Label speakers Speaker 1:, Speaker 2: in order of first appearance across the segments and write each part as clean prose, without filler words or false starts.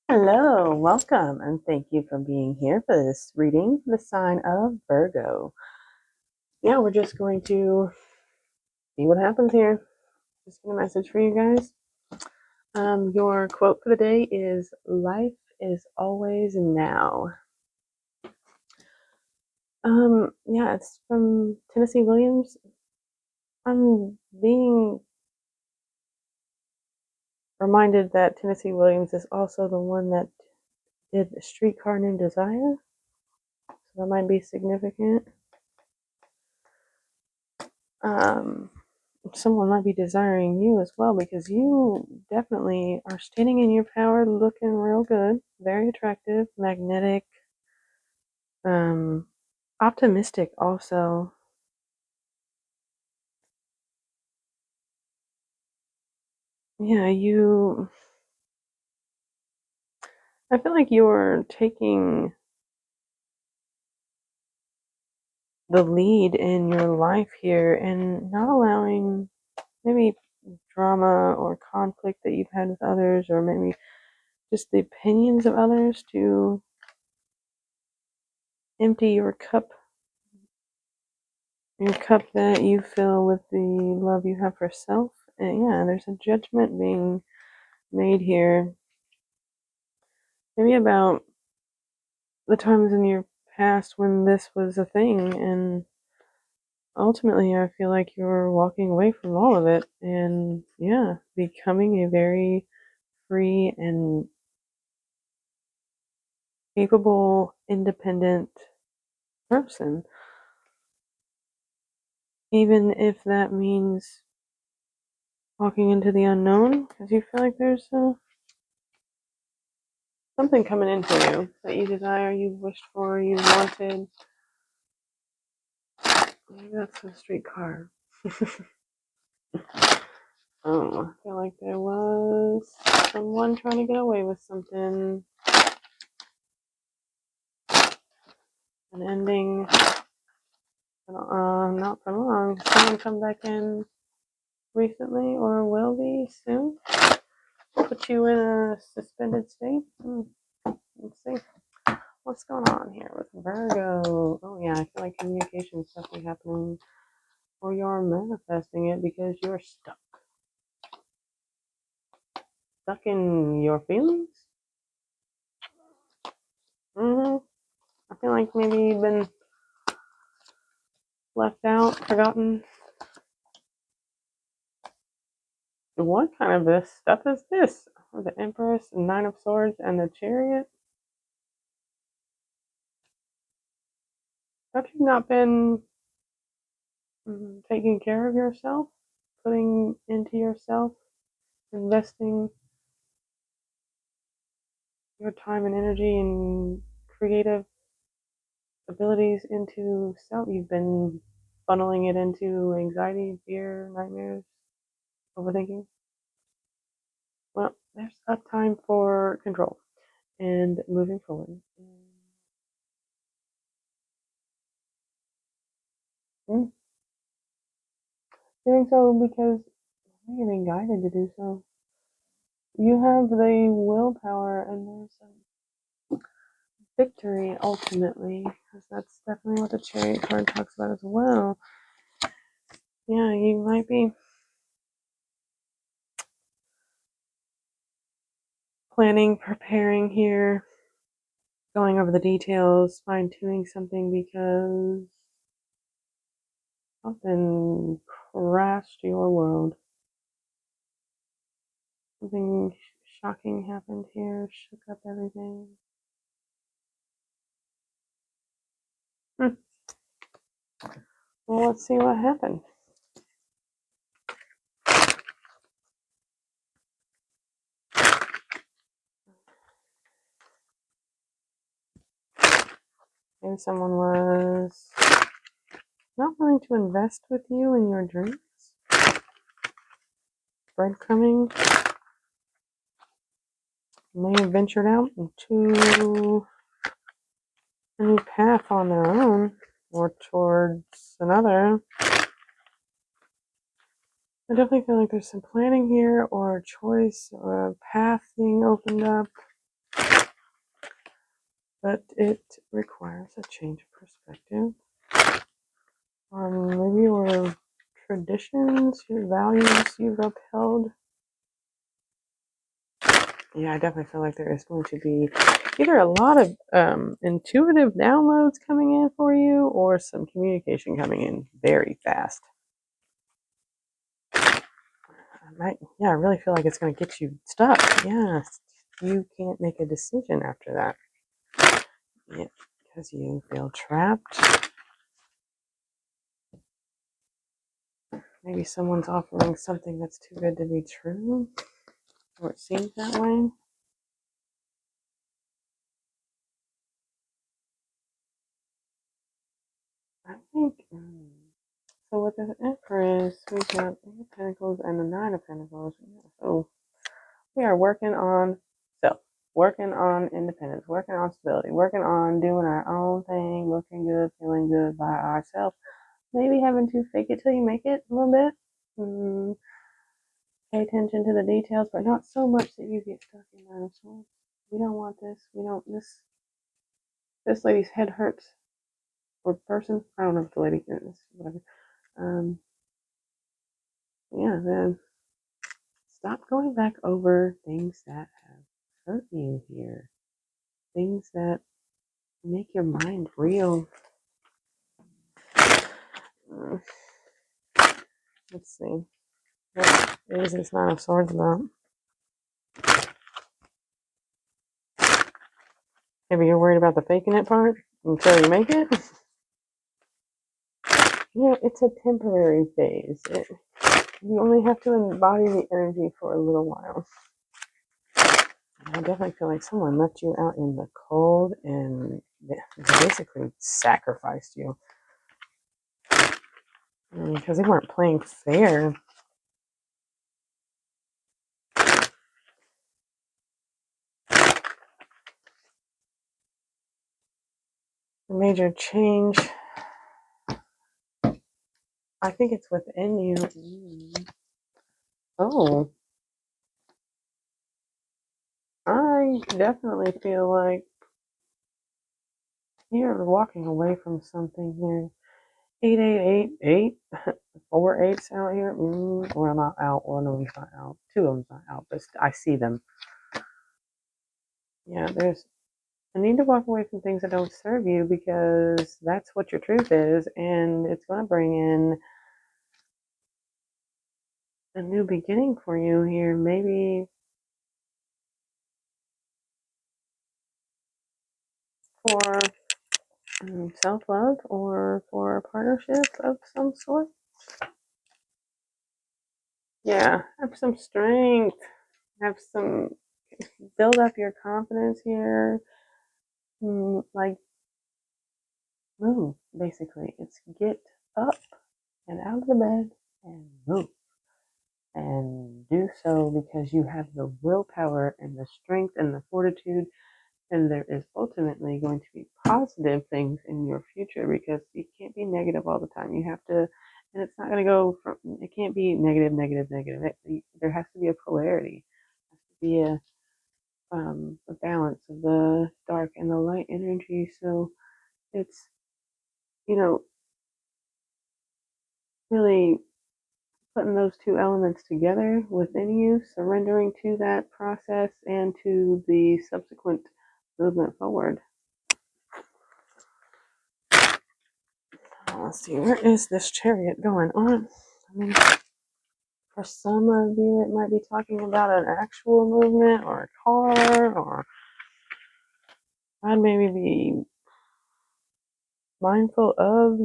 Speaker 1: Hello, welcome, and thank you for being here for this reading, the sign of Virgo. Yeah, we're just going to see what happens here. Just get a message for you guys. Your quote for the day is "Life is always now." Yeah, it's from Tennessee Williams. I'm being reminded that Tennessee Williams is also the one that did a Streetcar Named Desire, so that might be significant. Someone might be desiring you as well because you definitely are standing in your power, looking real good, very attractive, magnetic, um, optimistic also. Yeah, I feel like you're taking the lead in your life here and not allowing maybe drama or conflict that you've had with others, or maybe just the opinions of others to empty your cup that you fill with the love you have for self. And yeah, there's a judgment being made here, maybe about the times in your past when this was a thing, and ultimately I feel like you're walking away from all of it and yeah, becoming a very free and capable, independent person, even if that means walking into the unknown, because you feel like there's something coming in for you that you desire, you wished for, you wanted. Maybe that's a streetcar. I feel like there was someone trying to get away with something. An ending. Not for long. Someone come back in recently or will be soon. Put you in a suspended state. Let's see. What's going on here with Virgo? Oh yeah, I feel like communication is definitely happening, or you're manifesting it because you're stuck in your feelings. I feel like maybe you've been left out, forgotten. What kind of this stuff is this? The Empress, Nine of Swords, and the Chariot. Have you not been taking care of yourself, putting into yourself, investing your time and energy and creative abilities into self? You've been funneling it into anxiety, fear, nightmares, overthinking. Well, there's a time for control and moving forward. Mm, Doing so because you're being guided to do so. You have the willpower, and there's a victory ultimately, because that's definitely what the Chariot card talks about as well. Yeah, you might be planning, preparing here, going over the details, fine tuning something because something crashed your world. Something shocking happened here, shook up everything. Hmm. Well, let's see what happened. Maybe someone was not willing to invest with you in your dreams. Breadcrumbing. May have ventured out into a new path on their own or towards another. I definitely feel like there's some planning here or a choice or a path being opened up. But it requires a change of perspective on maybe your traditions, your values you've upheld. Yeah, I definitely feel like there is going to be either a lot of intuitive downloads coming in for you or some communication coming in very fast. I really feel like it's going to get you stuck. Yeah, you can't make a decision after that. Yeah, because you feel trapped. Maybe someone's offering something that's too good to be true, or it seems that way. I think so. With the Empress, we've got Eight of Pentacles and the Nine of Pentacles. So we are working on self, working on independence, working on stability, working on doing our own thing, looking good, feeling good by ourselves. Maybe having to fake it till you make it a little bit. Pay attention to the details, but not so much that you get stuck in Nine of Swords. We don't want this. We don't. This lady's head hurts. Or person. I don't know if the lady is. Whatever. Um, yeah. Then stop going back over things that have hurt you here. Things that make your mind real. Uh, let's see. What is this Nine of Swords about? Maybe you're worried about the faking it part until you make it. Yeah, it's a temporary phase. You only have to embody the energy for a little while. I definitely feel like someone left you out in the cold and basically sacrificed you. Because they weren't playing fair. A major change. I think it's within you. Oh. I definitely feel like you're walking away from something here. 8888. 4 8s out here. Well, not out. One of them's not out. Two of them's not out, but I see them. Yeah, I need to walk away from things that don't serve you because that's what your truth is, and it's going to bring in a new beginning for you here. Maybe for self-love or for a partnership of some sort. Yeah, have some strength. Build up your confidence here. Like, move, basically. It's get up and out of the bed and move. And do so because you have the willpower and the strength and the fortitude, and there is ultimately going to be positive things in your future because you can't be negative all the time. You have to, and it's not going to go from, it can't be negative, negative, negative. There has to be a polarity, there has to be a balance of the dark and the light energy. So it's, you know, really putting those two elements together within you, surrendering to that process and to the subsequent movement forward. Let's see, where is this Chariot going on? I mean, for some of you, it might be talking about an actual movement or a car, or I'd maybe be mindful of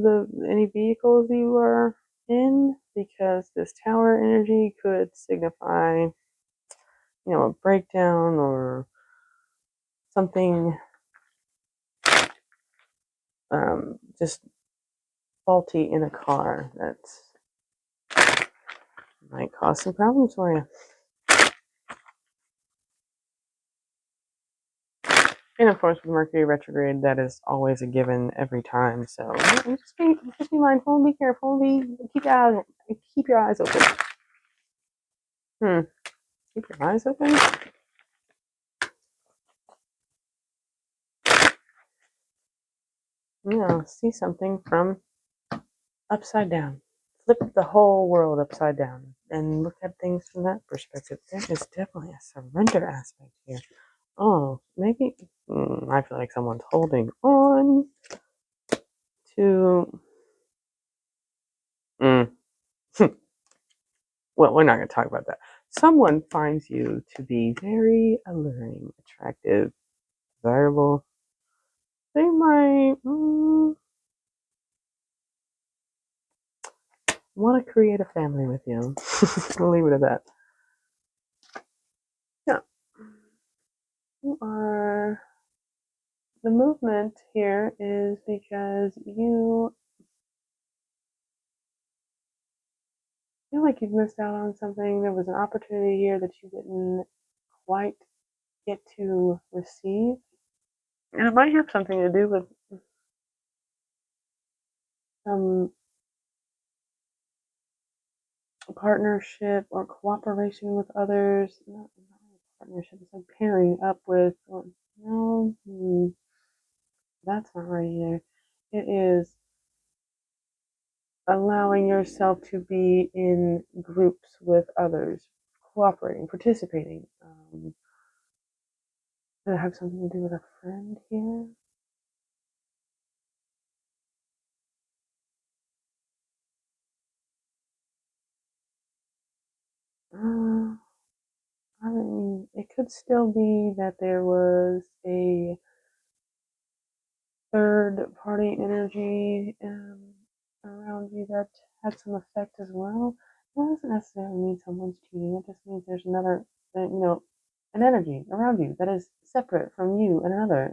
Speaker 1: any vehicles you are in, because this Tower energy could signify, a breakdown or something just faulty in a car that might cause some problems for you. And of course, with Mercury retrograde, that is always a given every time. So just be mindful, be careful, keep your eyes open. Keep your eyes open. See something from upside down. Flip the whole world upside down and look at things from that perspective. There is definitely a surrender aspect here. Oh, maybe I feel like someone's holding on to. Mm, well, we're not going to talk about that. Someone finds you to be very alluring, attractive, desirable. They might want to create a family with you. We'll leave it at that. Yeah. You are. The movement here is because you feel like you've missed out on something. There was an opportunity here that you didn't quite get to receive. And it might have something to do with some partnership or cooperation with others. Not partnership, it's like pairing up with, or, no, that's not right either. It is allowing yourself to be in groups with others, cooperating, participating. Does it have something to do with a friend here? Uh, I mean, it could still be that there was a third party energy around you that had some effect as well. That doesn't necessarily mean someone's cheating. It just means there's another, an energy around you that is separate from you and another.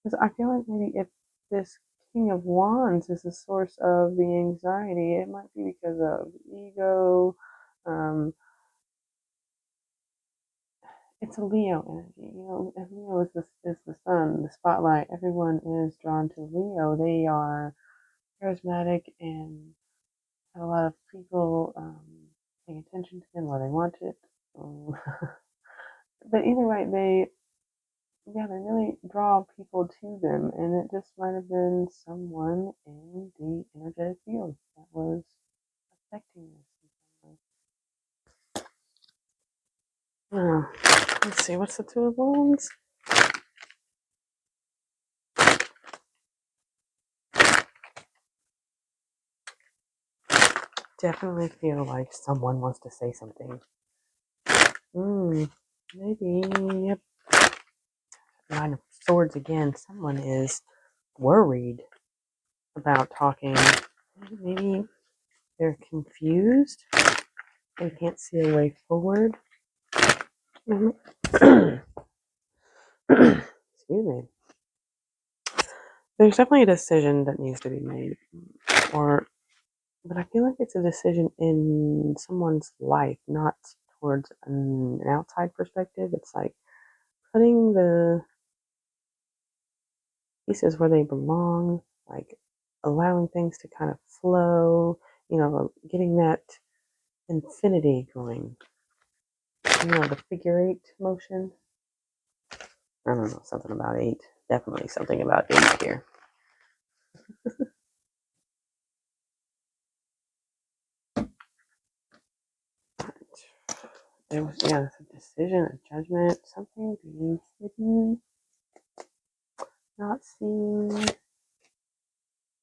Speaker 1: Because I feel like maybe if this King of Wands is the source of the anxiety, it might be because of ego. Um, it's a Leo energy. Leo is the sun, the spotlight. Everyone is drawn to Leo. They are charismatic and have a lot of people paying attention to them, or they want it. Um, but either way, they really draw people to them, and it just might have been someone in the energetic field that was affecting this. Oh, let's see, what's the Two of Wands? Definitely feel like someone wants to say something. Maybe, yep. Nine of Swords again. Someone is worried about talking. Maybe they're confused. They can't see a way forward. Excuse me. There's definitely a decision that needs to be made, but I feel like it's a decision in someone's life, not towards an outside perspective. It's like putting the pieces where they belong, like allowing things to kind of flow, getting that infinity going. The figure eight motion. I don't know, something about eight. Definitely something about eight here. There was, it's a decision, a judgment, something being hidden, not seen.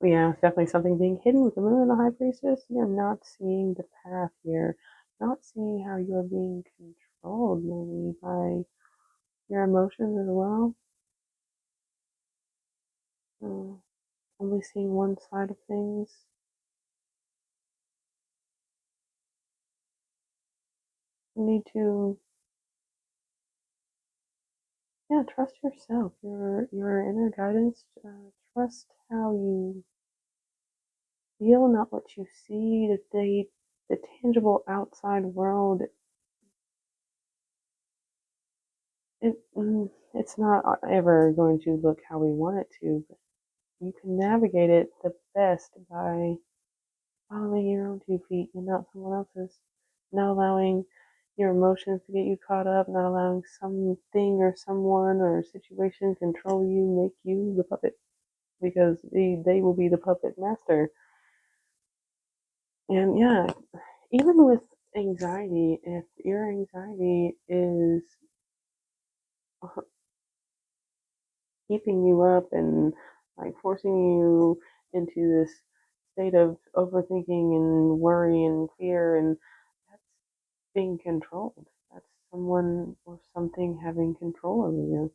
Speaker 1: Yeah, it's definitely something being hidden with the moon and the high priestess. You're not seeing the path here, not seeing how you're being controlled maybe by your emotions as well. Only seeing one side of things. You need to, trust yourself, your inner guidance. Trust how you feel, not what you see. The tangible outside world. It's not ever going to look how we want it to. But you can navigate it the best by following your own 2 feet and not someone else's. Not allowing your emotions to get you caught up, not allowing something or someone or situation control you, make you the puppet, because they will be the puppet master. And yeah, even with anxiety, if your anxiety is keeping you up and like forcing you into this state of overthinking and worry and fear, and that's being controlled. That's someone or something having control over you.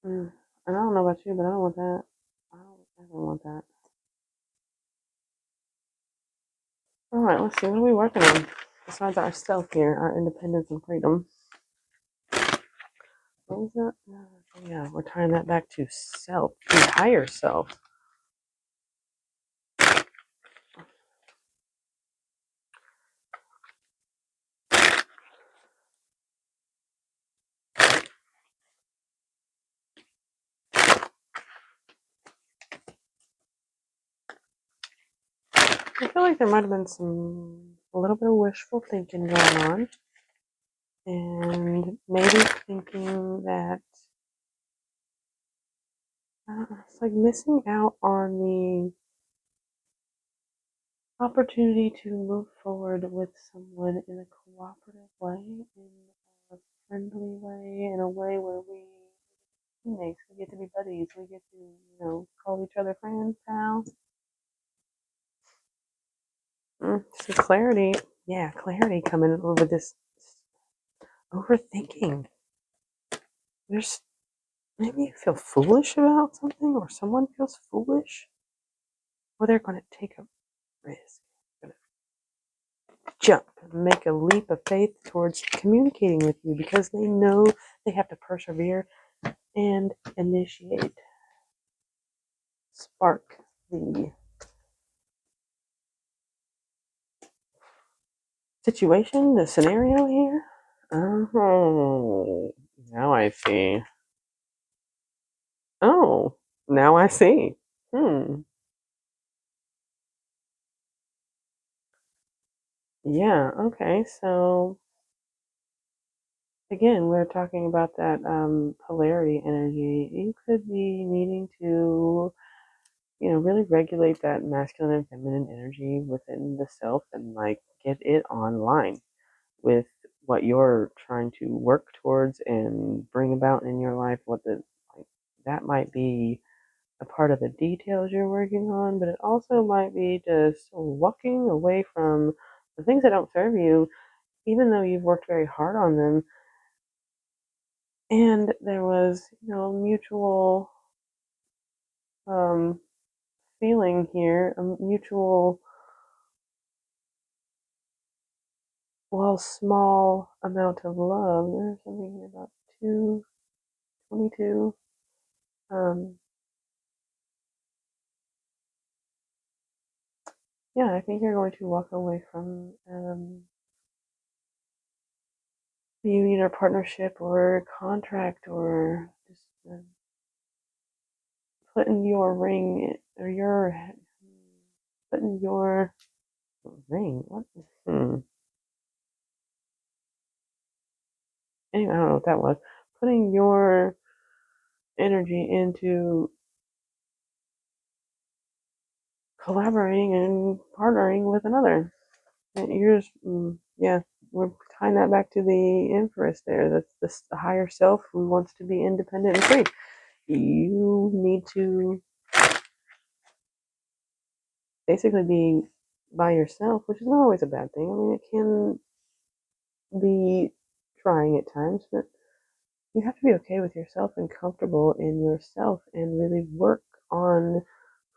Speaker 1: And I don't know about you, but I don't want that. I don't ever want that. All right, let's see. What are we working on besides our self here, our independence and freedom? What was that? Oh, yeah, we're tying that back to self, the higher self. I feel like there might have been a little bit of wishful thinking going on, and maybe thinking that it's like missing out on the opportunity to move forward with someone in a cooperative way, in a friendly way, in a way where we teammates, we get to be buddies, we get to, call each other friends, pals. So clarity, yeah, clarity coming over this overthinking. There's maybe you feel foolish about something, or someone feels foolish, or they're going to take a risk, going to jump, make a leap of faith towards communicating with you because they know they have to persevere and initiate, spark the situation, the scenario here. Oh, now I see. Oh, now I see. Hmm. Yeah. Okay. So again, we're talking about that polarity energy. You could be needing to, really regulate that masculine and feminine energy within the self and like get it online with what you're trying to work towards and bring about in your life. What the like that might be a part of the details you're working on, but it also might be just walking away from the things that don't serve you, even though you've worked very hard on them. And there was, mutual um, feeling here, a mutual, while small amount of love. There's something here about 222. Yeah, I think you're going to walk away from a union or partnership or contract or just putting your ring or your putting your ring. What? Anyway, I don't know what that was. Putting your energy into collaborating and partnering with another. And you're just, yeah, we're tying that back to the Empress there. That's this the higher self who wants to be independent and free. You need to basically be by yourself, which is not always a bad thing. I mean, it can be trying at times, but you have to be okay with yourself and comfortable in yourself and really work on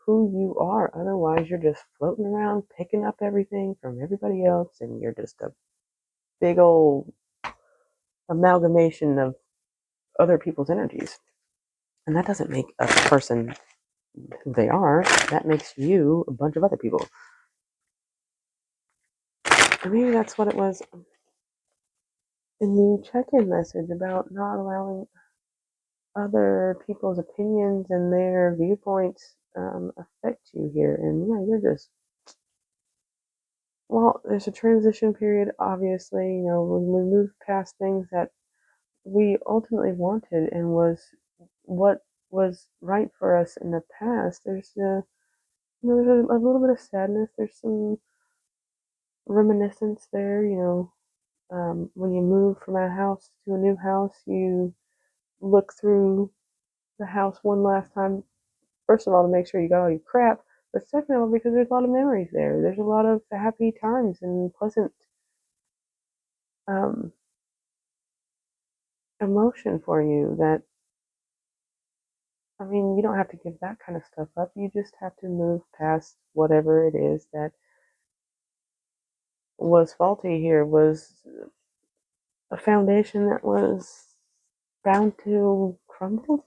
Speaker 1: who you are. Otherwise, you're just floating around picking up everything from everybody else, and you're just a big old amalgamation of other people's energies. And that doesn't make a person who they are, that makes you a bunch of other people. And maybe that's what it was in the check-in message about not allowing other people's opinions and their viewpoints affect you here. And yeah, you're just Well, there's a transition period, obviously, when we move past things that we ultimately wanted and was what was right for us in the past. There's a little bit of sadness. There's some reminiscence there. When you move from a house to a new house, you look through the house one last time. First of all, to make sure you got all your crap, but second of all, because there's a lot of memories there. There's a lot of happy times and pleasant um, emotion for you that, I mean, you don't have to give that kind of stuff up. You just have to move past whatever it is that was faulty here, was a foundation that was bound to crumble.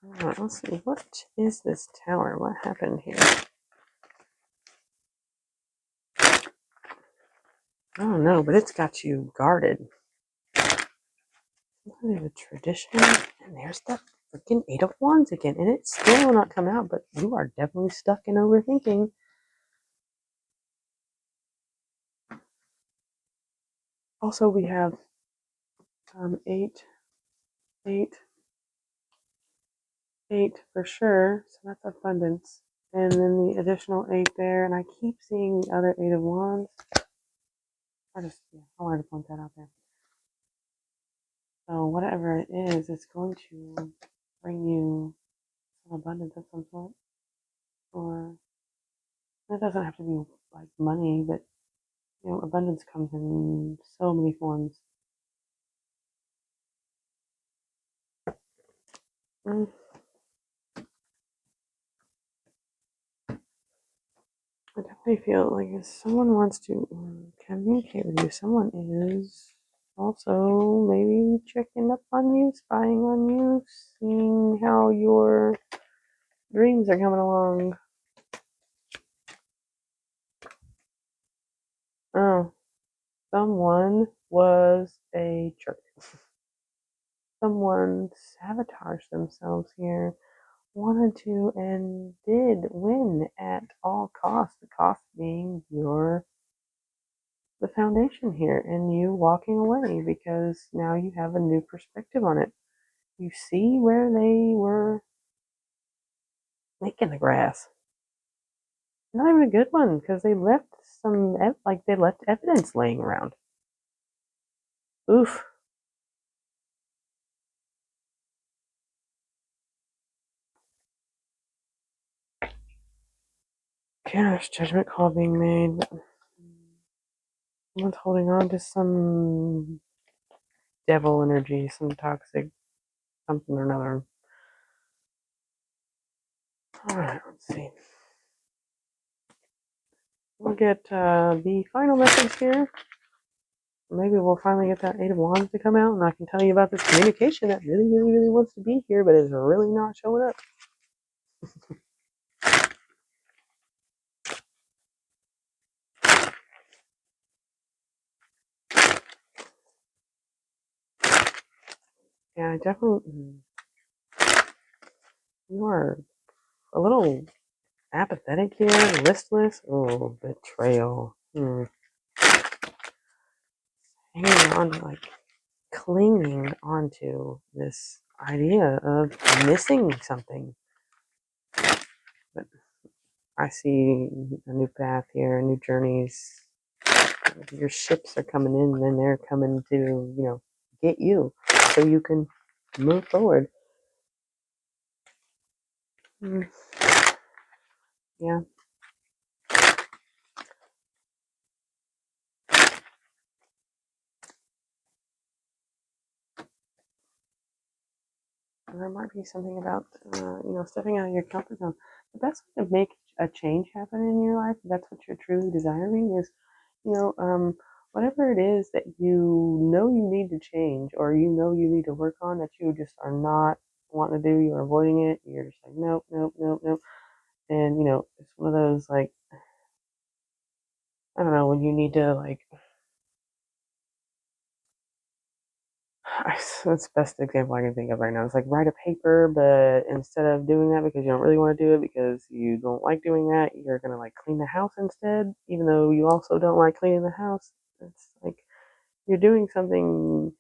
Speaker 1: All right, let's see. What is this tower? What happened here? I don't know, but it's got you guarded. What is a tradition? And there's that freaking Eight of Wands again. And it still will not come out, but you are definitely stuck in overthinking. Also, we have 8, 8, 8 for sure. So that's abundance. And then the additional 8 there. And I keep seeing the other 8 of Wands. I wanted to point that out there. So whatever it is, it's going to bring you some abundance of some sort. Or it doesn't have to be like money, but abundance comes in so many forms. Mm. I definitely feel like if someone wants to communicate with you, someone is also maybe checking up on you, spying on you, seeing how your dreams are coming along. Oh, someone was a jerk. Someone sabotaged themselves here, wanted to and did win at all costs. The cost being the foundation here and you walking away because now you have a new perspective on it. You see where they were making the grass. Not even a good one because they left they left evidence laying around. Oof. Gosh, judgment call being made. Someone's holding on to some devil energy, some toxic something or another. Alright, let's see. We'll get the final message here. Maybe we'll finally get that Eight of Wands to come out and I can tell you about this communication that really, really, really wants to be here but is really not showing up. Yeah, definitely. You are a little apathetic here, listless. Oh, betrayal. Hanging on, like clinging onto this idea of missing something. But I see a new path here, new journeys. Your ships are coming in and they're coming to, get you so you can move forward. Mm, yeah. There might be something about, stepping out of your comfort zone. The best way to make a change happen in your life, if that's what you're truly desiring, is, you know, um, whatever it is that you need to change or you need to work on that you just are not wanting to do, you're avoiding it, you're just like, nope, nope, nope, nope. And it's one of those like, I don't know, when you need to like, that's the best example I can think of right now. It's like write a paper, but instead of doing that because you don't really want to do it because you don't like doing that, you're gonna like clean the house instead, even though you also don't like cleaning the house. It's like you're doing something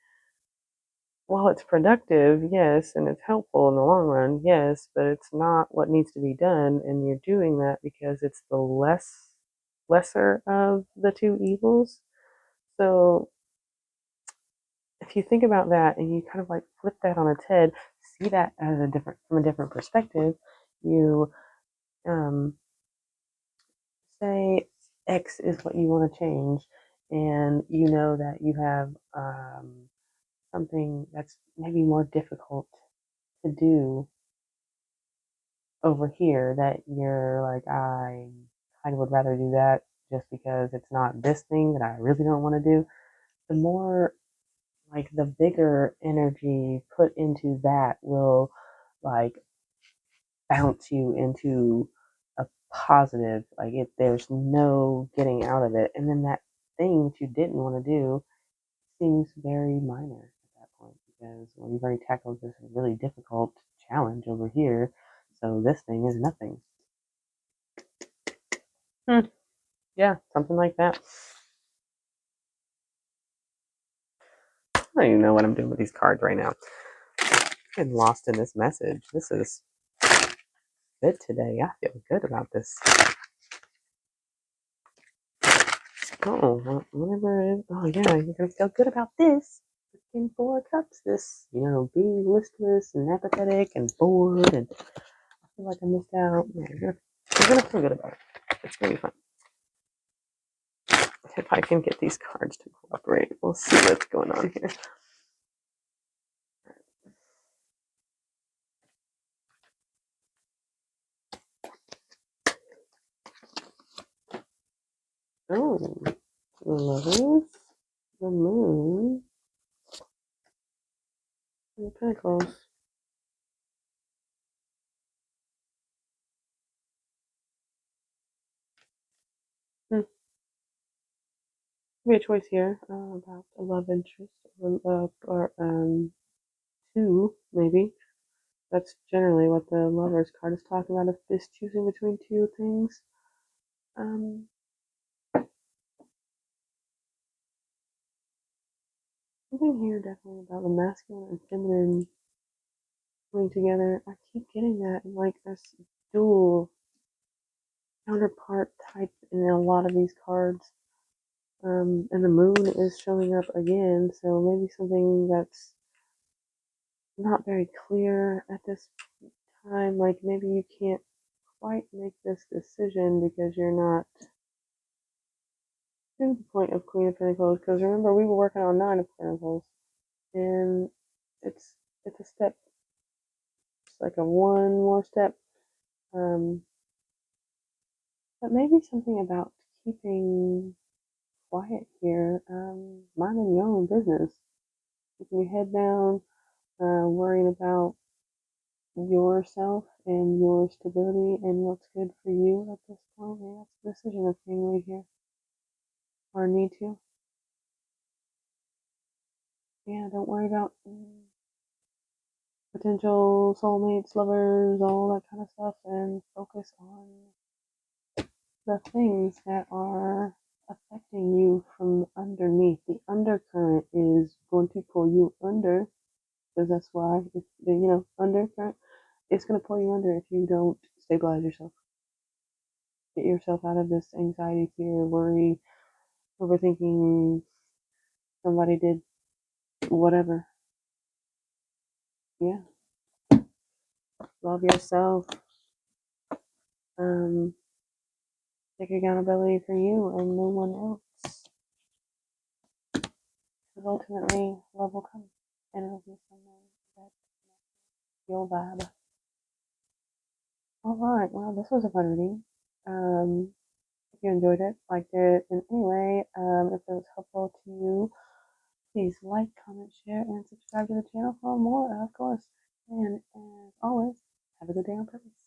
Speaker 1: while it's productive, yes, and it's helpful in the long run, yes, but it's not what needs to be done, and you're doing that because it's the lesser of the two evils. So if you think about that and you kind of like flip that on its head, see that as a different from a different perspective, you um, say X is what you want to change, and you know that you have something that's maybe more difficult to do over here that you're like, I kind of would rather do that just because it's not this thing that I really don't want to do. The more like the bigger energy put into that will like bounce you into a positive, like if there's no getting out of it. And then that thing that you didn't want to do seems very minor at that point because well, you've already tackled this really difficult challenge over here. So this thing is nothing. Hmm. Yeah, something like that. I don't even know what I'm doing with these cards right now. I'm getting lost in this message. This is good today. I feel good about this. Oh, whatever it is. Oh, yeah, you're going to feel good about this. In Four Cups, this, being listless and apathetic and bored and I feel like I missed out. Yeah, you're gonna feel good about it. It's going to be fun. If I can get these cards to cooperate, we'll see what's going on here. Oh, the Lovers, the Moon, and the Pentacles. Hmm. Be a choice here about a love interest or two, maybe. That's generally what the Lovers card is talking about. If this choosing between two things, um, something here definitely about the masculine and feminine coming together. I keep getting that in like this dual counterpart type in a lot of these cards. And the moon is showing up again, so maybe something that's not very clear at this time. Like maybe you can't quite make this decision because you're not to the point of Queen of Pentacles. Because remember, we were working on Nine of Pentacles, and it's it's a step, it's like a one more step. Um, but maybe something about keeping quiet here, minding your own business, keeping your head down, worrying about yourself and your stability and what's good for you at this point. Maybe that's the decision that's being made here, or need to. Yeah, don't worry about potential soulmates, lovers, all that kind of stuff, and focus on the things that are affecting you from underneath. The undercurrent is going to pull you under, because that's why it's the undercurrent. It's going to pull you under if you don't stabilize yourself. Get yourself out of this anxiety, fear, worry, overthinking. Somebody did whatever. Yeah, love yourself. Um, take accountability for you and no one else. Because ultimately, love will come, and it'll be someone that you'll vibe. All right. Well, this was a fun reading. If you enjoyed it, liked it in any way, if it was helpful to you, please like, comment, share, and subscribe to the channel for more, of course. And as always, have a good day on purpose.